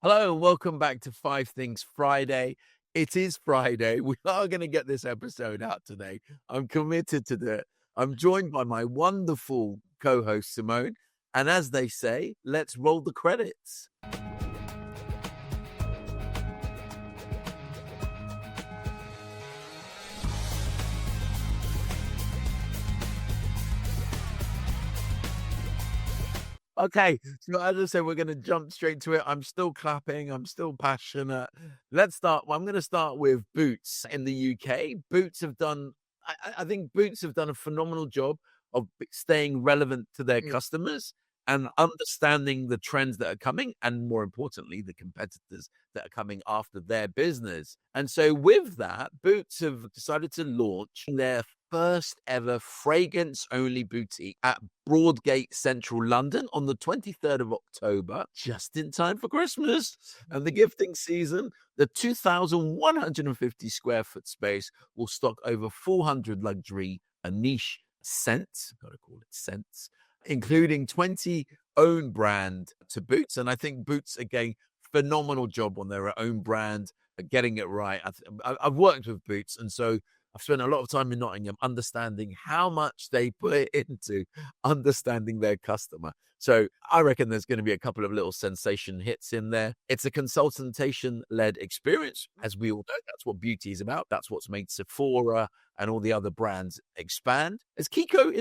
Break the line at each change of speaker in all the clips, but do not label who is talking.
Hello and welcome back to Five Things Friday. It is Friday. We are going to get this episode out today. I'm committed to it. I'm joined by my wonderful co-host, Simone. And as they say, let's roll the credits. Okay, so as I said, we're going to jump straight to it. I'm still clapping. I'm still passionate. Let's start. Well, I'm going to start with Boots in the UK. Boots have done, I think Boots have done a phenomenal job of staying relevant to their customers and understanding the trends that are coming, and more importantly, the competitors that are coming after their business. And so with that, Boots have decided to launch their first ever fragrance only boutique at Broadgate, central London on the 23rd of October, just in time for Christmas and the gifting season. The 2,150 square foot space will stock over 400 luxury and niche scents, got to call it scents, including 20 own brand to Boots. And I think Boots, again, phenomenal job on their own brand, getting it right. I've worked with Boots, and so I've spent a lot of time in Nottingham understanding how much they put into understanding their customer. So I reckon there's going to be a couple of little sensation hits in there. It's a consultation-led experience. As we all know, that's what beauty is about. That's what's made Sephora and all the other brands expand. Is Kiko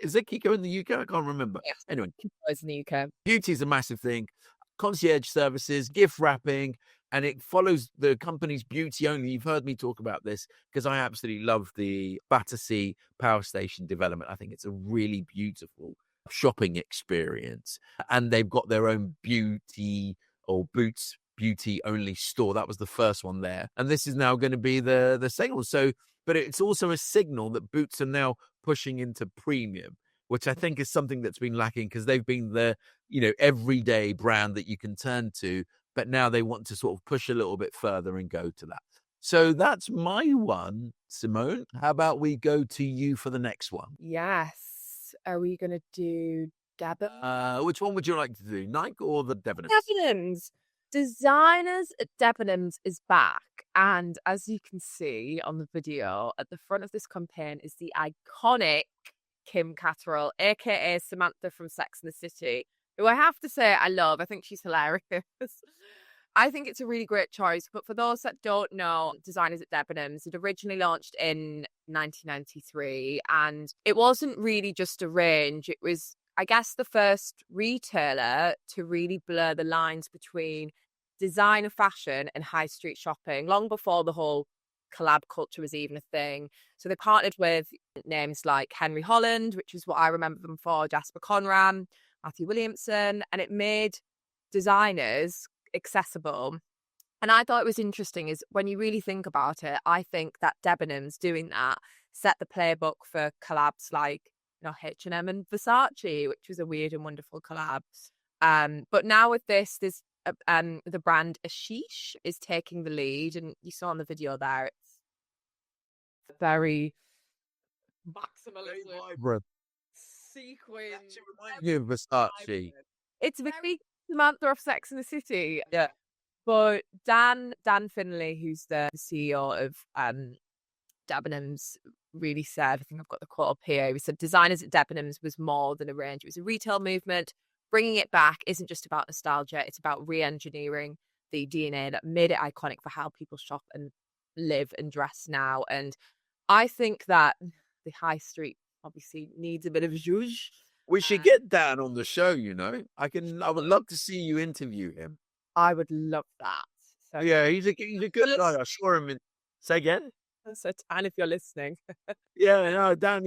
is it Kiko in the UK? I can't remember.
Yes.
Anyway,
Kiko is in the UK.
Beauty is a massive thing. Concierge services, gift wrapping, and it follows the company's beauty only. You've heard me talk about this because I absolutely love the Battersea Power Station development. I think it's a really beautiful shopping experience. And they've got their own beauty or Boots beauty only store. That was the first one there. And this is now going to be the second one. So, but it's also a signal that Boots are now pushing into premium, which I think is something that's been lacking because they've been the, everyday brand that you can turn to, but now they want to sort of push a little bit further and go to that. So that's my one, Simone. How about we go to you for the next one?
Yes. Are we going to do Debenhams?
Which one would you like to do, Nike or the Debenhams?
Debenhams. Designers at Debenhams is back. And as you can see on the video, at the front of this campaign is the iconic Kim Cattrall, aka Samantha from Sex and the City, who I have to say I love. I think she's hilarious. I think it's a really great choice. But for those that don't know, Designers at Debenhams, it originally launched in 1993, and it wasn't really just a range. It was, I guess, the first retailer to really blur the lines between designer fashion and high street shopping, long before the whole collab culture was even a thing. So they partnered with names like Henry Holland, which is what I remember them for, Jasper Conran, Matthew Williamson, and it made designers accessible. And I thought it was interesting is when you really think about it, I think that Debenhams doing that set the playbook for collabs like H&M and Versace, which was a weird and wonderful collab. But now with this, there's the brand Ashish is taking the lead, and you saw in the video there, it's very maximalist,
vibrant
sequin.
You Versace.
It's very Samantha of Sex and the City. Yeah. But Dan Finlay, who's the CEO of Debenhams, really said, I think I've got the quote up here, he said, Designers at Debenhams was more than a range. It was a retail movement. Bringing it back isn't just about nostalgia. It's about re-engineering the DNA that made it iconic for how people shop and live and dress now. And I think that the high street obviously needs a bit of a zhuzh.
We should get Dan on the show, I would love to see you interview him.
I would love that.
So, yeah, he's a good guy. I saw him in... Say again?
So Dan, if you're listening.
Yeah, no, Dan,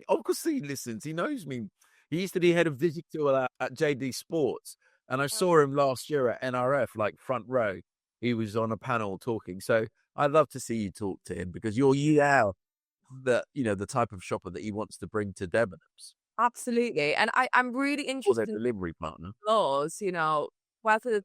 of course he listens. He knows me. He used to be head of digital at JD Sports, and I saw him last year at NRF, like front row. He was on a panel talking. So I'd love to see you talk to him because you're the type of shopper that he wants to bring to Debenhams.
Absolutely. And I'm really interested
in delivery partner.
Those, whether the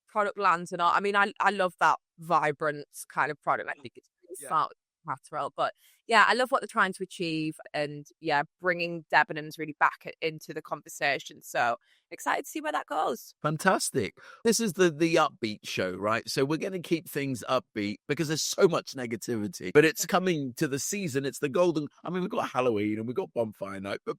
product lands or not. I mean, I love that vibrant kind of product. I think it's really smart Cattrall. But yeah, I love what they're trying to achieve, and yeah, bringing Debenhams really back into the conversation. So excited to see where that goes.
Fantastic. This is the upbeat show, right? So we're going to keep things upbeat because there's so much negativity. But it's coming to the season. It's the golden. I mean, we've got Halloween and we've got bonfire night, but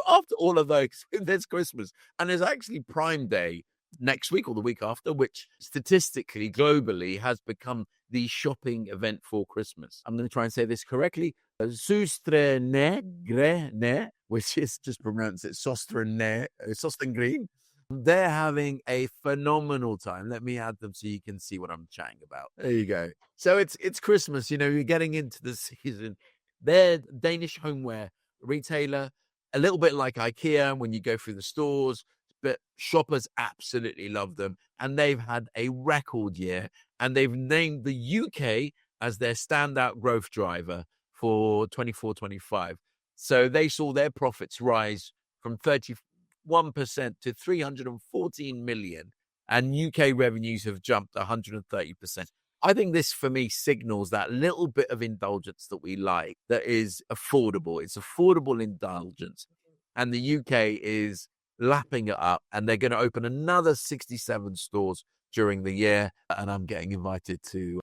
after all of those, there's Christmas, and there's actually Prime Day next week or the week after, which statistically, globally, has become the shopping event for Christmas. I'm going to try and say this correctly. Søstrene Grene, which is just pronounce it Søstrene Grene. They're having a phenomenal time. Let me add them so you can see what I'm chatting about. There you go. So it's Christmas. You know, you're getting into the season. They're Danish homeware retailer, a little bit like IKEA when you go through the stores, but shoppers absolutely love them. And they've had a record year, and they've named the UK as their standout growth driver for 24-25. So they saw their profits rise from 31% to 314 million, and UK revenues have jumped 130%. I think this, for me, signals that little bit of indulgence that we like, that is affordable. It's affordable indulgence. And the UK is lapping it up, and they're going to open another 67 stores during the year. And I'm getting invited to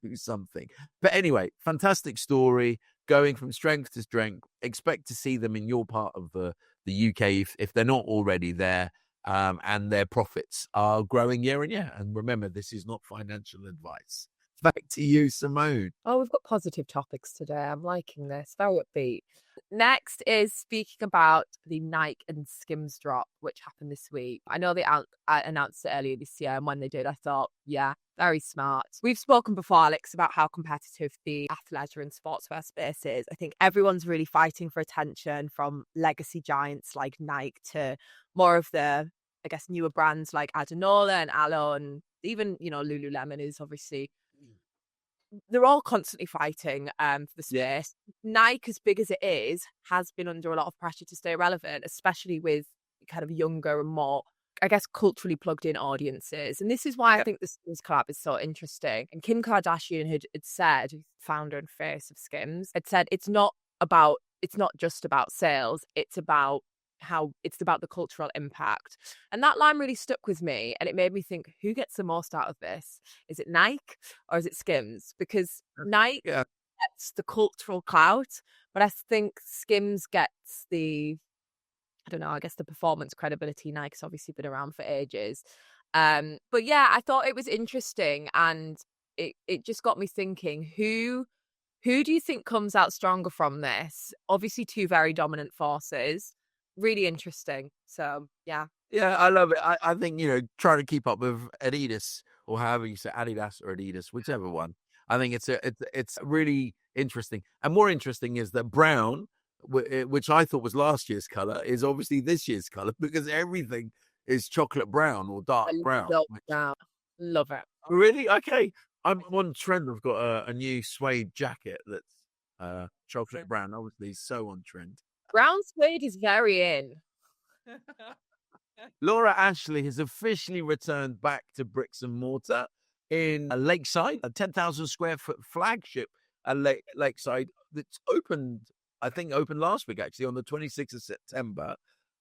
do something. But anyway, fantastic story, going from strength to strength. Expect to see them in your part of the UK if they're not already there. And their profits are growing year on year. And remember, this is not financial advice. Back to you, Simone.
Oh, we've got positive topics today. I'm liking this. Very upbeat. Next is speaking about the Nike and Skims drop, which happened this week. I know they announced it earlier this year, and when they did, I thought, yeah, very smart. We've spoken before, Alex, about how competitive the athleisure and sportswear space is. I think everyone's really fighting for attention, from legacy giants like Nike to more of the, I guess, newer brands like Adanola and Alo, and even, you know, Lululemon is obviously, they're all constantly fighting for the space. Yeah. Nike, as big as it is, has been under a lot of pressure to stay relevant, especially with kind of younger and more, I guess, culturally plugged in audiences. And this is why I think the Skims collab is so interesting. And Kim Kardashian had said, founder and face of Skims, had said it's not just about sales, it's about the cultural impact. And that line really stuck with me, and it made me think, who gets the most out of this? Is it Nike or is it Skims? Because Nike gets the cultural clout, but I think Skims gets the, I don't know, I guess the performance credibility. Nike's obviously been around for ages. But yeah, I thought it was interesting, and it just got me thinking, who do you think comes out stronger from this? Obviously two very dominant forces. Really interesting. So yeah,
I love it. I think, you know, trying to keep up with Adidas, or however you say, Adidas or Adidas, whichever one. I think it's really interesting. And more interesting is that brown, which I thought was last year's color, is obviously this year's color, because everything is chocolate brown or dark brown.
Love it.
Really? Okay. I'm on trend. I've got a new suede jacket that's chocolate brown. Obviously, so on trend.
Brown suede is very in.
Laura Ashley has officially returned back to bricks and mortar in Lakeside, a 10,000 square foot flagship at Lakeside that's opened last week, actually, on the 26th of September.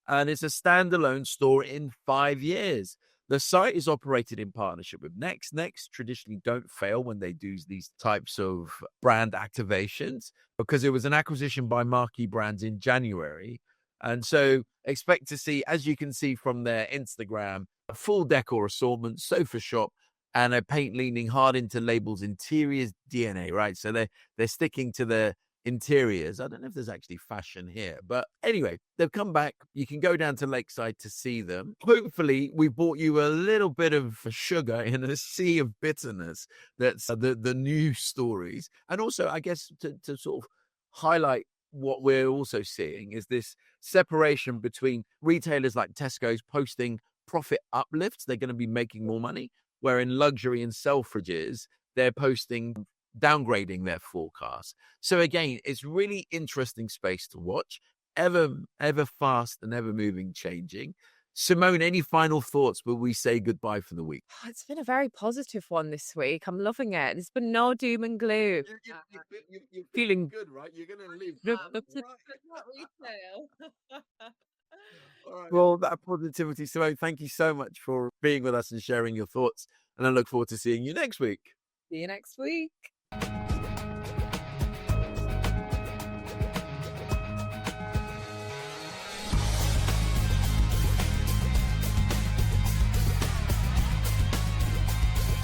And it's a standalone store in 5 years. The site is operated in partnership with Next. Next traditionally don't fail when they do these types of brand activations, because it was an acquisition by Marquee Brands in January. And so expect to see, as you can see from their Instagram, a full decor assortment, sofa shop, and a paint leaning hard into labels interiors DNA, right? So they're sticking to the interiors. I don't know if there's actually fashion here, but anyway, they've come back. You can go down to Lakeside to see them. Hopefully we brought you a little bit of sugar in a sea of bitterness. That's the news stories. And also, I guess, to sort of highlight what we're also seeing is this separation between retailers like Tesco's posting profit uplifts. They're going to be making more money, where in luxury and Selfridges, they're posting downgrading their forecast. So again, it's really interesting space to watch, ever fast and ever moving, changing. Simone, any final thoughts before we say goodbye for the week?
It's been a very positive one this week. I'm loving it. There's been no doom and gloom.
You're
Feeling
good, right? You're going to live. All right. Well, that positivity, Simone, thank you so much for being with us and sharing your thoughts. And I look forward to seeing you next week.
See you next week.